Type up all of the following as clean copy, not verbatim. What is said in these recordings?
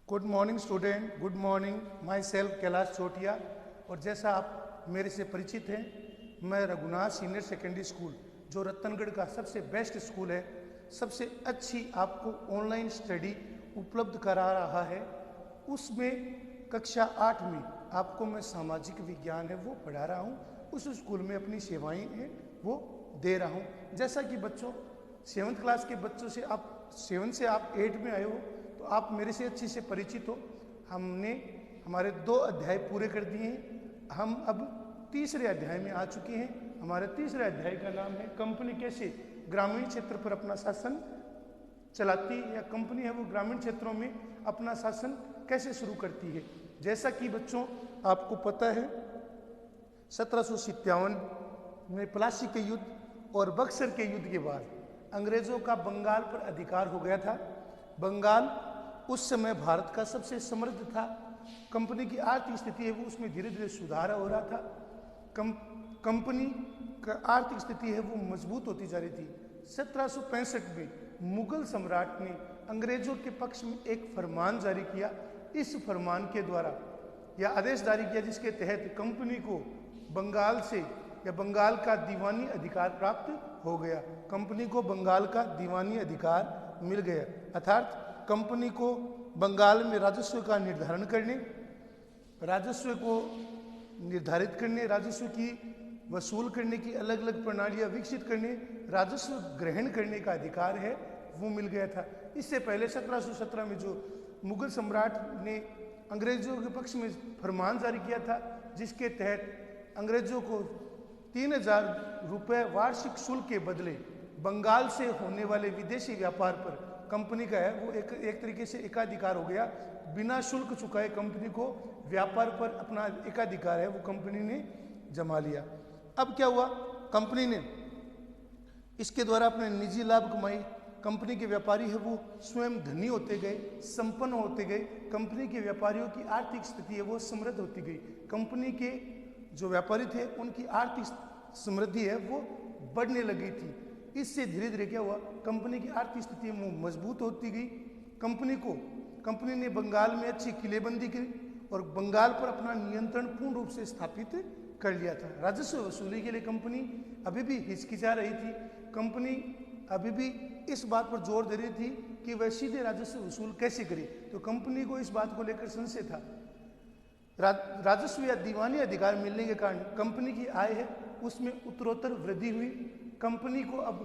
Good morning student, good morning. Myself Kailash Chotiya. और जैसा आप मेरे से परिचित हैं, मैं रघुनाथ सीनियर सेकेंडरी स्कूल जो रतनगढ़ का सबसे बेस्ट स्कूल है, सबसे अच्छी आपको ऑनलाइन स्टडी उपलब्ध करा रहा है। उसमें कक्षा 8 में आपको मैं सामाजिक विज्ञान है वो पढ़ा रहा हूँ। उस स्कूल में अपनी सेवाएं हैं वो दे रहा हूँ। जैसा कि बच्चों 7th क्लास के बच्चों से आप 7 से आप 8 में आए हो, तो आप मेरे से अच्छे से परिचित हो। हमने हमारे 2 अध्याय पूरे कर दिए हैं। हम अब तीसरे अध्याय में आ चुके हैं। हमारे तीसरे अध्याय का नाम है कंपनी कैसे ग्रामीण क्षेत्र पर अपना शासन चलाती है, या कंपनी है वो ग्रामीण क्षेत्रों में अपना शासन कैसे शुरू करती है। जैसा कि बच्चों आपको पता है, 1757 में प्लासी के युद्ध और बक्सर के युद्ध के बाद अंग्रेजों का बंगाल पर अधिकार हो गया था। बंगाल उस समय भारत का सबसे समृद्ध था। कंपनी की आर्थिक स्थिति है वो उसमें धीरे धीरे सुधार हो रहा था। कंपनी का आर्थिक स्थिति है वो मजबूत होती जा रही थी। 1765 में मुगल सम्राट ने अंग्रेजों के पक्ष में एक फरमान जारी किया। इस फरमान के द्वारा या आदेश जारी किया जिसके तहत कंपनी को बंगाल से या बंगाल का दीवानी अधिकार प्राप्त हो गया। कंपनी को बंगाल का दीवानी अधिकार मिल गया, अर्थात कंपनी को बंगाल में राजस्व का निर्धारण करने, राजस्व को निर्धारित करने, राजस्व की वसूल करने की अलग अलग प्रणालियां विकसित करने, राजस्व ग्रहण करने का अधिकार है वो मिल गया था। इससे पहले 1717 में जो मुगल सम्राट ने अंग्रेजों के पक्ष में फरमान जारी किया था, जिसके तहत अंग्रेजों को 3000 रुपये वार्षिक शुल्क के बदले बंगाल से होने वाले विदेशी व्यापार पर कंपनी का है वो एक तरीके से एकाधिकार हो गया। बिना शुल्क चुकाए कंपनी को व्यापार पर अपना एकाधिकार है वो कंपनी ने जमा लिया। अब क्या हुआ, कंपनी ने इसके द्वारा अपने निजी लाभ कमाई। कंपनी के व्यापारी है वो स्वयं धनी होते गए, संपन्न होते गए। कंपनी के व्यापारियों की आर्थिक स्थिति है वो समृद्ध होती गई। कंपनी के जो व्यापारी थे उनकी आर्थिक समृद्धि है वो बढ़ने लगी थी। इससे धीरे धीरे क्या हुआ, कंपनी की आर्थिक स्थिति मजबूत होती गई। कंपनी ने बंगाल में अच्छी किलेबंदी की और बंगाल पर अपना नियंत्रण पूर्ण रूप से स्थापित कर लिया था। राजस्व वसूली के लिए कंपनी अभी भी हिचकिचा रही थी। कंपनी अभी भी इस बात पर जोर दे रही थी कि वह सीधे राजस्व वसूल कैसे करे। तो कंपनी को इस बात को लेकर संशय था। राजस्व या दीवानी अधिकार मिलने के कारण कंपनी की आय है उसमें उत्तरोत्तर वृद्धि हुई। कंपनी को अब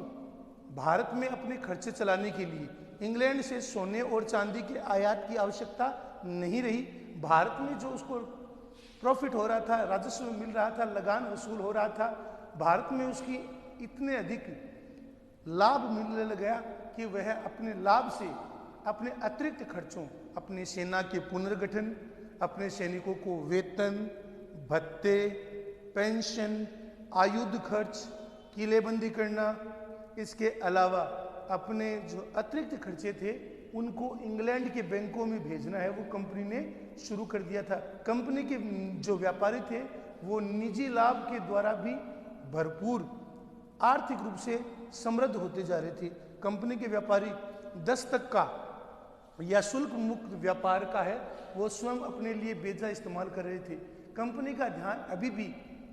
भारत में अपने खर्चे चलाने के लिए इंग्लैंड से सोने और चांदी के आयात की आवश्यकता नहीं रही। भारत में जो उसको प्रॉफिट हो रहा था, राजस्व मिल रहा था, लगान वसूल हो रहा था, भारत में उसकी इतने अधिक लाभ मिलने लग गया कि वह अपने लाभ से अपने अतिरिक्त खर्चों, अपने सेना के पुनर्गठन, अपने सैनिकों को वेतन, भत्ते, पेंशन, आयुध खर्च, किलेबंदी करना, इसके अलावा अपने जो अतिरिक्त खर्चे थे उनको इंग्लैंड के बैंकों में भेजना है वो कंपनी ने शुरू कर दिया था। कंपनी के जो व्यापारी थे वो निजी लाभ के द्वारा भी भरपूर आर्थिक रूप से समृद्ध होते जा रहे थे। कंपनी के व्यापारी 10 तक का या शुल्क मुक्त व्यापार का है वो स्वयं अपने लिए बेजा इस्तेमाल कर रहे थे। कंपनी का ध्यान अभी भी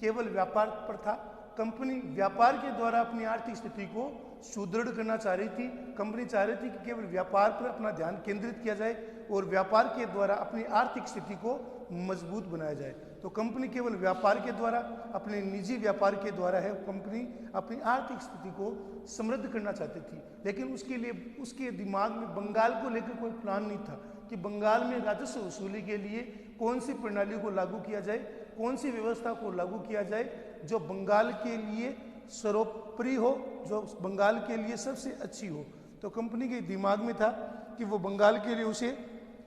केवल व्यापार पर था। कंपनी व्यापार के द्वारा अपनी आर्थिक स्थिति को सुदृढ़ करना चाह रही थी। कंपनी चाह रही थी कि केवल व्यापार पर अपना ध्यान केंद्रित किया जाए और व्यापार के द्वारा अपनी आर्थिक स्थिति को मजबूत बनाया जाए। तो कंपनी केवल व्यापार के द्वारा, अपने निजी व्यापार के द्वारा है कंपनी अपनी आर्थिक स्थिति को समृद्ध करना चाहती थी। लेकिन उसके लिए उसके दिमाग में बंगाल को लेकर कोई प्लान नहीं था कि बंगाल में राजस्व वसूली के लिए कौन सी प्रणाली को लागू किया जाए, कौन सी व्यवस्था को लागू किया जाए जो बंगाल के लिए सर्वोपरि हो, जो बंगाल के लिए सबसे अच्छी हो। तो कंपनी के दिमाग में था कि वो बंगाल के लिए उसे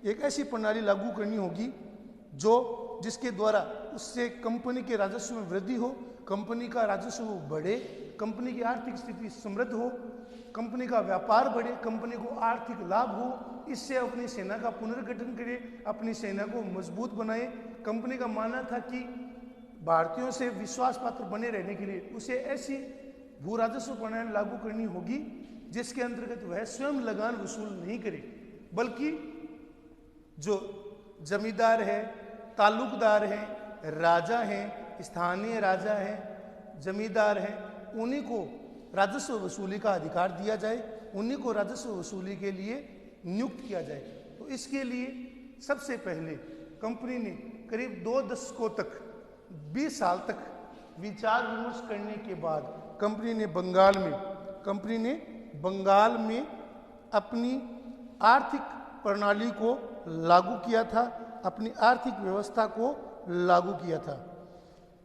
एक ऐसी प्रणाली लागू करनी होगी जिसके द्वारा उससे कंपनी के राजस्व में वृद्धि हो, कंपनी का राजस्व बढ़े, कंपनी की आर्थिक स्थिति समृद्ध हो, कंपनी का व्यापार बढ़े, कंपनी को आर्थिक लाभ हो। इससे अपनी सेना का पुनर्गठन करे, अपनी सेना को मजबूत बनाए। कंपनी का मानना था कि भारतीयों से विश्वास पात्र बने रहने के लिए उसे ऐसी भू राजस्व प्रणाली लागू करनी होगी जिसके अंतर्गत वह स्वयं लगान वसूल नहीं करे, बल्कि जो जमींदार है, ताल्लुकदार हैं, राजा हैं, स्थानीय राजा हैं, जमींदार हैं, उन्हीं को राजस्व वसूली का अधिकार दिया जाए, उन्हीं को राजस्व वसूली के लिए नियुक्त किया जाए। तो इसके लिए सबसे पहले कंपनी ने करीब 2 दशकों तक, 20 साल तक विचार विमर्श करने के बाद कंपनी ने बंगाल में अपनी आर्थिक प्रणाली को लागू किया था, अपनी आर्थिक व्यवस्था को लागू किया था।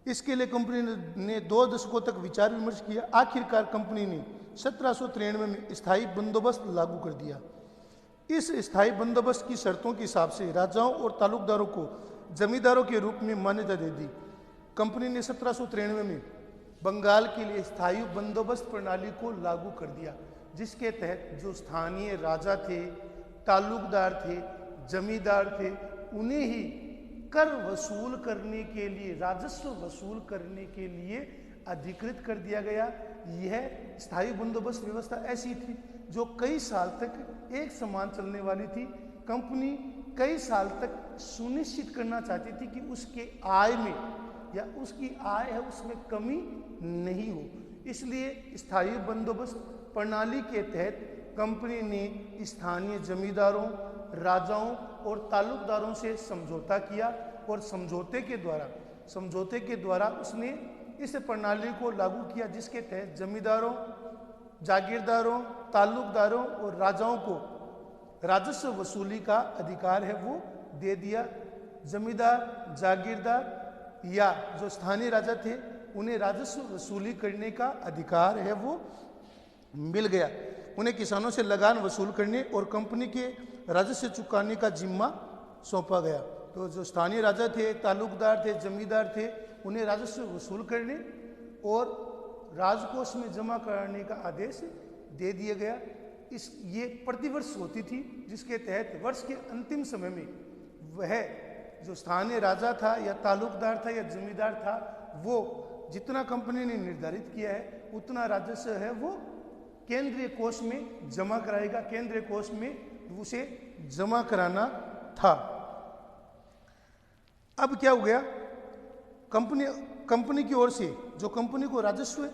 इसके लिए कंपनी ने 2 दशकों तक विचार विमर्श किया। आखिरकार कंपनी ने 1793 में स्थायी बंदोबस्त लागू कर दिया। इस स्थायी बंदोबस्त की शर्तों के हिसाब से राजाओं और ताल्लुकदारों को जमींदारों के रूप में मान्यता दे दी। कंपनी ने 1793 में बंगाल के लिए स्थायी बंदोबस्त प्रणाली को लागू कर दिया, जिसके तहत जो स्थानीय राजा थे, ताल्लुकदार थे, जमींदार थे, उन्हें ही कर वसूल करने के लिए, राजस्व वसूल करने के लिए अधिकृत कर दिया गया। यह स्थायी बंदोबस्त व्यवस्था ऐसी थी जो कई साल तक एक समान चलने वाली थी। कंपनी कई साल तक सुनिश्चित करना चाहती थी कि उसके आय में या उसकी आय है उसमें कमी नहीं हो। इसलिए स्थायी बंदोबस्त प्रणाली के तहत कंपनी ने स्थानीय जमींदारों, राजाओं और ताल्लुकदारों से समझौता किया और समझौते के द्वारा उसने इस प्रणाली को लागू किया, जिसके तहत जमींदारों, जागीरदारों, ताल्लुकदारों और राजाओं को राजस्व वसूली का अधिकार है वो दे दिया। जमींदार, जागीरदार या जो स्थानीय राजा थे उन्हें राजस्व वसूली करने का अधिकार है वो मिल गया। उन्हें किसानों से लगान वसूल करने और कंपनी के राजस्व चुकाने का जिम्मा सौंपा गया। तो जो स्थानीय राजा थे, ताल्लुकदार थे, जमींदार थे, उन्हें राजस्व वसूल करने और राजकोष में जमा कराने का आदेश दे दिया गया। ये प्रतिवर्ष होती थी, जिसके तहत वर्ष के अंतिम समय में वह जो स्थानीय राजा था या ताल्लुकदार था या जमींदार था, वो जितना कंपनी ने निर्धारित किया है उतना राजस्व है वो केंद्रीय कोष में जमा कराएगा। केंद्रीय कोष में उसे जमा कराना था। अब क्या हो गया, कंपनी की ओर से जो कंपनी को राजस्व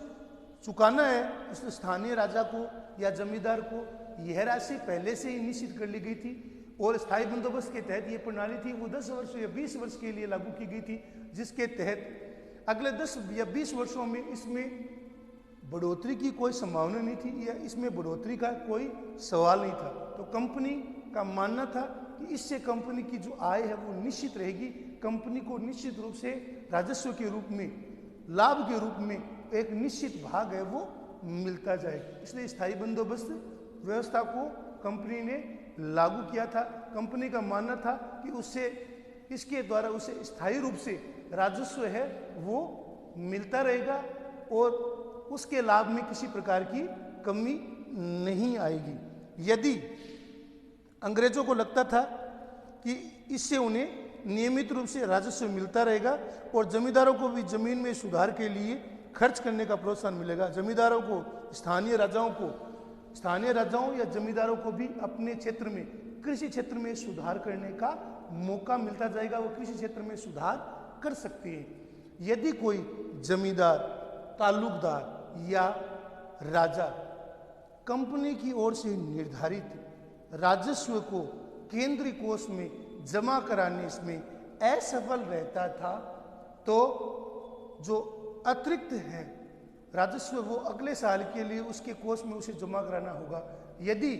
चुकाना है उस स्थानीय राजा को या जमींदार को यह राशि पहले से ही निश्चित कर ली गई थी और स्थायी बंदोबस्त के तहत ये प्रणाली थी वो 10 वर्ष या 20 वर्ष के लिए लागू की गई थी, जिसके तहत अगले 10 या 20 वर्षों में इसमें बढ़ोतरी की कोई संभावना नहीं थी या इसमें बढ़ोतरी का कोई सवाल नहीं था। तो कंपनी का मानना था कि इससे कंपनी की जो आय है वो निश्चित रहेगी, कंपनी को निश्चित रूप से राजस्व के रूप में, लाभ के रूप में एक निश्चित भाग है वो मिलता जाएगा। इसलिए स्थायी बंदोबस्त व्यवस्था को कंपनी ने लागू किया था। कंपनी का मानना था कि उससे, इसके द्वारा उसे स्थायी रूप से राजस्व है वो मिलता रहेगा और उसके लाभ में किसी प्रकार की कमी नहीं आएगी। यदि अंग्रेजों को लगता था कि इससे उन्हें नियमित रूप से राजस्व मिलता रहेगा और जमींदारों को भी जमीन में सुधार के लिए खर्च करने का प्रोत्साहन मिलेगा, जमींदारों को, स्थानीय राजाओं या जमींदारों को भी अपने क्षेत्र में, कृषि क्षेत्र में सुधार करने का मौका मिलता जाएगा, वो कृषि क्षेत्र में सुधार कर सकते हैं। यदि कोई जमींदार, ताल्लुकदार या राजा कंपनी की ओर से निर्धारित राजस्व को केंद्रीय कोष में जमा कराने में असफल रहता था तो जो अतिरिक्त है राजस्व वो अगले साल के लिए उसके कोष में उसे जमा कराना होगा। यदि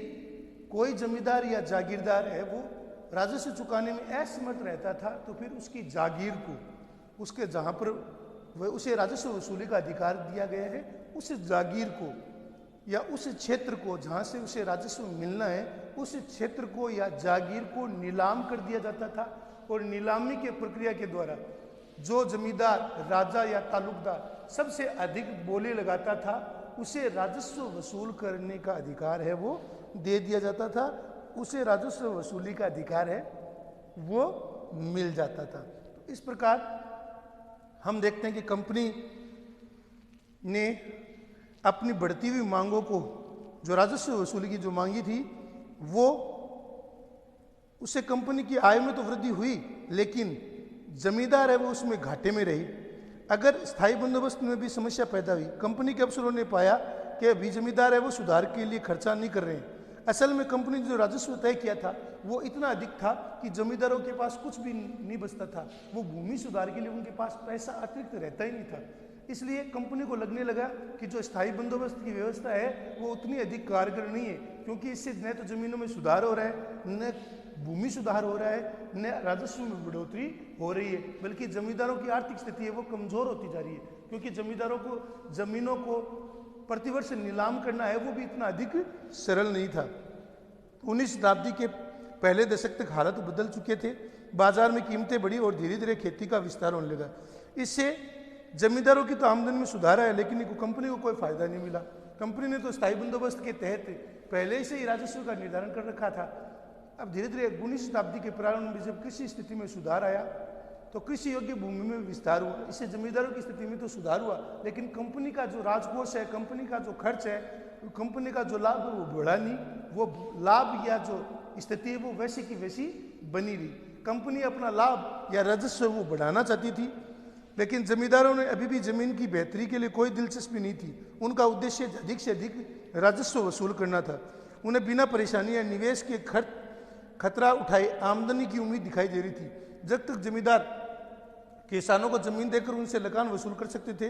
कोई जमींदार या जागीरदार है वो राजस्व चुकाने में असमर्थ रहता था तो फिर उसकी जागीर को, उसके जहाँ पर वह उसे राजस्व वसूली का अधिकार दिया गया है, उस जागीर को या उस क्षेत्र को जहाँ से उसे राजस्व मिलना है उस क्षेत्र को या जागीर को नीलाम कर दिया जाता था और नीलामी के प्रक्रिया के द्वारा जो जमींदार, राजा या ताल्लुकदार सबसे अधिक बोली लगाता था उसे राजस्व वसूल करने का अधिकार है वो दे दिया जाता था, उसे राजस्व वसूली का अधिकार है वो मिल जाता था। तो इस प्रकार हम देखते हैं कि कंपनी ने अपनी बढ़ती हुई मांगों को, जो राजस्व वसूली की जो मांगी थी वो उससे कंपनी की आय में तो वृद्धि हुई, लेकिन जमींदार है वो उसमें घाटे में रही। अगर स्थायी बंदोबस्त में भी समस्या पैदा हुई, कंपनी के अफसरों ने पाया कि अभी जमींदार है वो सुधार के लिए खर्चा नहीं कर रहे हैं। असल में कंपनी ने जो राजस्व तय किया था वो इतना अधिक था कि जमींदारों के पास कुछ भी नहीं बचता था। वो भूमि सुधार के लिए उनके पास पैसा अतिरिक्त रहता ही नहीं था। इसलिए कंपनी को लगने लगा कि जो स्थायी बंदोबस्त की व्यवस्था है वो उतनी अधिक कारगर नहीं है, क्योंकि इससे न तो जमीनों में सुधार हो रहा है, न भूमि सुधार हो रहा है, न राजस्व में बढ़ोतरी हो रही है, बल्कि जमींदारोों की आर्थिक स्थिति है वो कमजोर होती जा रही है। क्योंकि जमींदारों को जमीनों को प्रतिवर्ष नीलाम करना है वो भी इतना अधिक सरल नहीं था। 19 शताब्दी के पहले दशक तक हालत बदल चुके थे। बाजार में कीमतें बढ़ी और धीरे धीरे खेती का विस्तार होने लगा। इससे जमींदारों की तो आमदनी में सुधार आया, लेकिन कंपनी को कोई फायदा नहीं मिला। कंपनी ने तो स्थायी बंदोबस्त के तहत पहले से ही राजस्व का निर्धारण कर रखा था। अब धीरे धीरे 19 शताब्दी के प्रारंभ में जब कृषि स्थिति में सुधार आया तो कृषि योग्य भूमि में विस्तार हुआ। इससे जमींदारों की स्थिति में तो सुधार हुआ, लेकिन कंपनी का जो राजकोष है, कंपनी का जो खर्च है, कंपनी का जो लाभ है वो बढ़ा नहीं। वो लाभ या जो स्थिति है वो वैसी की वैसी बनी रही। कंपनी अपना लाभ या राजस्व वो बढ़ाना चाहती थी, लेकिन जमींदारों ने अभी भी जमीन की बेहतरी के लिए कोई दिलचस्पी नहीं थी। उनका उद्देश्य अधिक से अधिक राजस्व वसूल करना था। उन्हें बिना परेशानी या निवेश के खतरा उठाए आमदनी की उम्मीद दिखाई दे रही थी। जब तक जमींदार किसानों को जमीन देकर उनसे लगान वसूल कर सकते थे,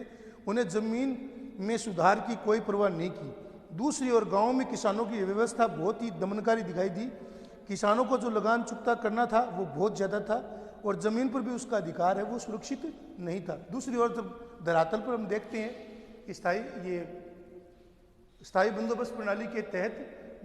उन्हें जमीन में सुधार की कोई परवाह नहीं की। दूसरी ओर गांव में किसानों की व्यवस्था बहुत ही दमनकारी दिखाई दी। किसानों को जो लगान चुकता करना था वो बहुत ज़्यादा था और ज़मीन पर भी उसका अधिकार है वो सुरक्षित नहीं था। दूसरी ओर जब धरातल पर हम देखते हैं कि स्थायी बंदोबस्त प्रणाली के तहत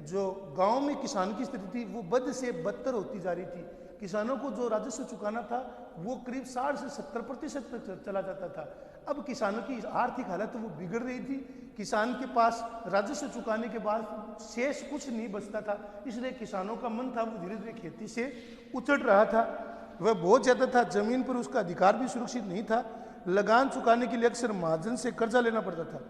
जो गांव में किसान की स्थिति थी वो बद से बदतर होती जा रही थी। किसानों को जो राजस्व चुकाना था वो करीब 60 से 70% तक चला जाता था। अब किसानों की आर्थिक हालत वो बिगड़ रही थी। किसान के पास राजस्व चुकाने के बाद शेष कुछ नहीं बचता था, इसलिए किसानों का मन था वो धीरे धीरे खेती से उचट रहा था। वह बहुत ज़्यादा था, जमीन पर उसका अधिकार भी सुरक्षित नहीं था। लगान चुकाने के लिए अक्सर महाजन से कर्जा लेना पड़ता था।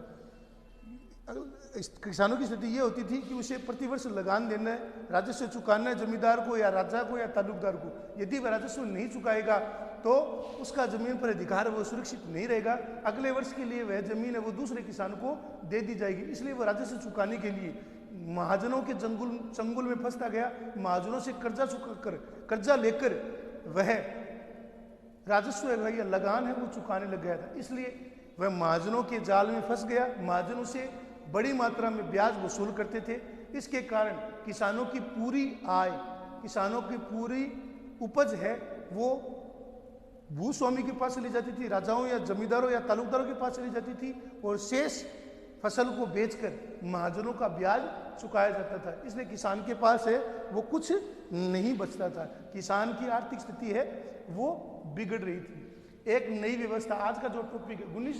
किसानों की स्थिति ये होती थी कि उसे प्रतिवर्ष लगान देना है, राजस्व चुकाना है जमींदार को या राजा को या तालुकदार को। यदि वह राजस्व नहीं चुकाएगा तो उसका जमीन पर अधिकार वो सुरक्षित नहीं रहेगा। अगले वर्ष के लिए वह जमीन है वो दूसरे किसान को दे दी जाएगी। इसलिए वह राजस्व चुकाने के लिए महाजनों के चंगुल में फंसता गया। महाजनों से कर्जा लेकर वह राजस्व या लगान है वो चुकाने लग गया था। इसलिए वह महाजनों के जाल में फंस गया। महाजन उसे बड़ी मात्रा में ब्याज वसूल करते थे। इसके कारण किसानों की पूरी आय, किसानों की पूरी उपज है वो भूस्वामी के पास चली जाती थी, राजाओं या जमींदारों या तालुकदारों के पास चली जाती थी और शेष फसल को बेचकर महाजनों का ब्याज चुकाया जाता था। इसलिए किसान के पास है वो कुछ नहीं बचता था। किसान की आर्थिक स्थिति है वो बिगड़ रही थी। एक नई व्यवस्था, आज का जो टॉपिक है, 19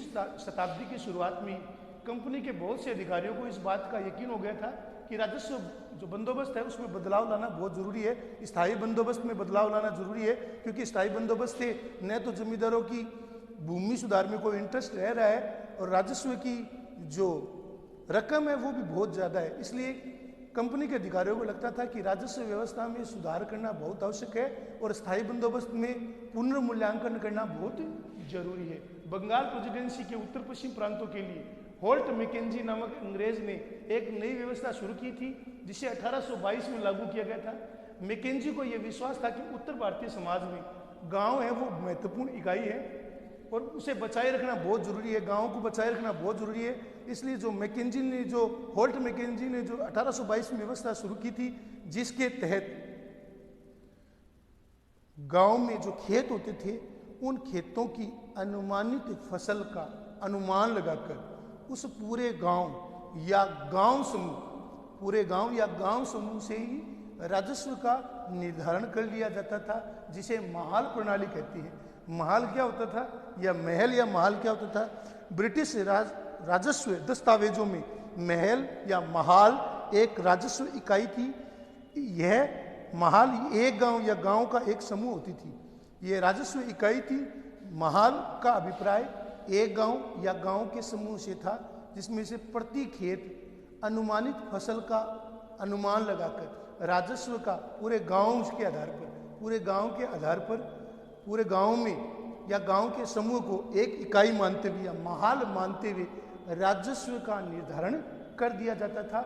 शताब्दी की शुरुआत में कंपनी के बहुत से अधिकारियों को इस बात का यकीन हो गया था कि राजस्व जो बंदोबस्त है उसमें बदलाव लाना बहुत जरूरी है। स्थायी बंदोबस्त में बदलाव लाना जरूरी है, क्योंकि स्थायी बंदोबस्त से न तो जमींदारों की भूमि सुधार में कोई इंटरेस्ट रह रहा है और राजस्व की जो रकम है वो भी बहुत ज़्यादा है। इसलिए कंपनी के अधिकारियों को लगता था कि राजस्व व्यवस्था में सुधार करना बहुत आवश्यक है और स्थायी बंदोबस्त में पुनर्मूल्यांकन करना बहुत जरूरी है। बंगाल प्रेसिडेंसी के उत्तर पश्चिम प्रांतों के लिए होल्ट मैकेंजी नामक अंग्रेज ने एक नई व्यवस्था शुरू की थी जिसे 1822 में लागू किया गया था। मैकेंजी को यह विश्वास था कि उत्तर भारतीय समाज में गांव है वो महत्वपूर्ण इकाई है और उसे बचाए रखना बहुत जरूरी है, गांव को बचाए रखना बहुत जरूरी है। इसलिए जो होल्ट मैकेंजी ने जो 1822 में व्यवस्था शुरू की थी, जिसके तहत गांव में जो खेत होते थे उन खेतों की अनुमानित फसल का अनुमान लगाकर उस पूरे गांव या गांव समूह से ही राजस्व का निर्धारण कर लिया जाता था, जिसे महाल प्रणाली कहती है। महाल क्या होता था या महल या महाल क्या होता था? ब्रिटिश राजस्व दस्तावेजों में महल या महाल एक राजस्व इकाई थी। यह महाल एक गांव या गांव का एक समूह होती थी। यह राजस्व इकाई थी। महाल का अभिप्राय एक गांव या गांव के समूह से था, जिसमें से प्रति खेत अनुमानित फसल का अनुमान लगाकर राजस्व का पूरे गांव के आधार पर, पूरे गांव के आधार पर, पूरे गांव में या गांव के समूह को एक इकाई मानते हुए या महाल मानते हुए राजस्व का निर्धारण कर दिया जाता था।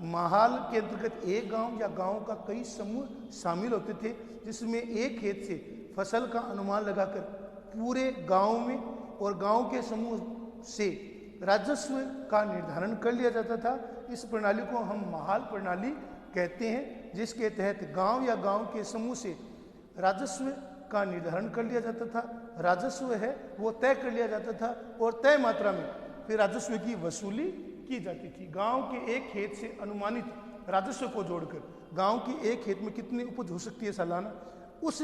महाल के अंतर्गत एक गांव या गांव का कई समूह शामिल होते थे, जिसमें एक खेत से फसल का अनुमान लगाकर पूरे गांव में और गांव के समूह से राजस्व का निर्धारण कर लिया जाता था। इस प्रणाली को हम महाल प्रणाली कहते हैं, जिसके तहत गांव या गांव के समूह से राजस्व का निर्धारण कर लिया जाता था। राजस्व है वो तय कर लिया जाता था और तय मात्रा में फिर राजस्व की वसूली की जाती थी। गांव के एक खेत से अनुमानित राजस्व को जोड़कर गांव के एक खेत में कितनी उपज हो सकती है सालाना, उस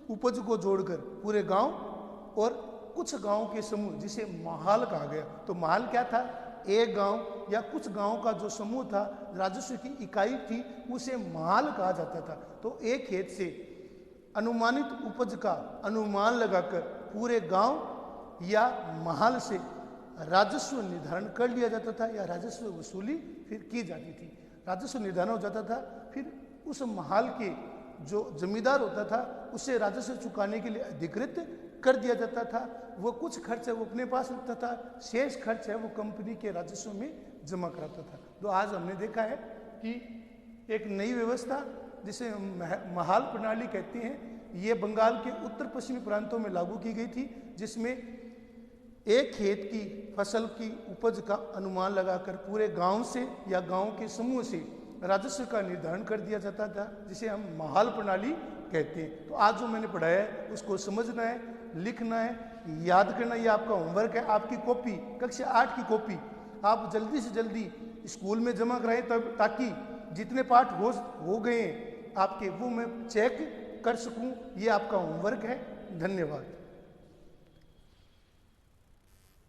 उपज को जोड़कर पूरे गांव और कुछ गांव के समूह, जिसे महाल कहा गया। तो महाल क्या था? एक गांव या कुछ गांव का जो समूह था, राजस्व की इकाई थी, उसे महाल कहा जाता था। तो एक खेत से अनुमानित उपज का अनुमान लगाकर पूरे गांव या महाल से राजस्व निर्धारण कर लिया जाता था या राजस्व वसूली फिर की जाती थी। राजस्व निर्धारण हो जाता था, फिर उस महाल के जो जमींदार होता था उसे राजस्व चुकाने के लिए अधिकृत कर दिया जाता था। वो कुछ खर्च है वो अपने पास रखता था, शेष खर्च है वो कंपनी के राजस्व में जमा कराता था। तो आज हमने देखा है कि एक नई व्यवस्था जिसे महाल प्रणाली कहते हैं, ये बंगाल के उत्तर पश्चिमी प्रांतों में लागू की गई थी, जिसमें एक खेत की फसल की उपज का अनुमान लगाकर पूरे गांव से या गांव के समूह से राजस्व का निर्धारण कर दिया जाता था, जिसे हम महाल प्रणाली कहते हैं। तो आज जो मैंने पढ़ाया है उसको समझना है, लिखना है, याद करना, ये आपका होमवर्क है। आपकी कॉपी, कक्षा 8 की कॉपी आप जल्दी से जल्दी स्कूल में जमा कराएं, तब ताकि जितने पाठ हो गए हैं आपके, वो मैं चेक कर सकूं। ये आपका होमवर्क है। धन्यवाद।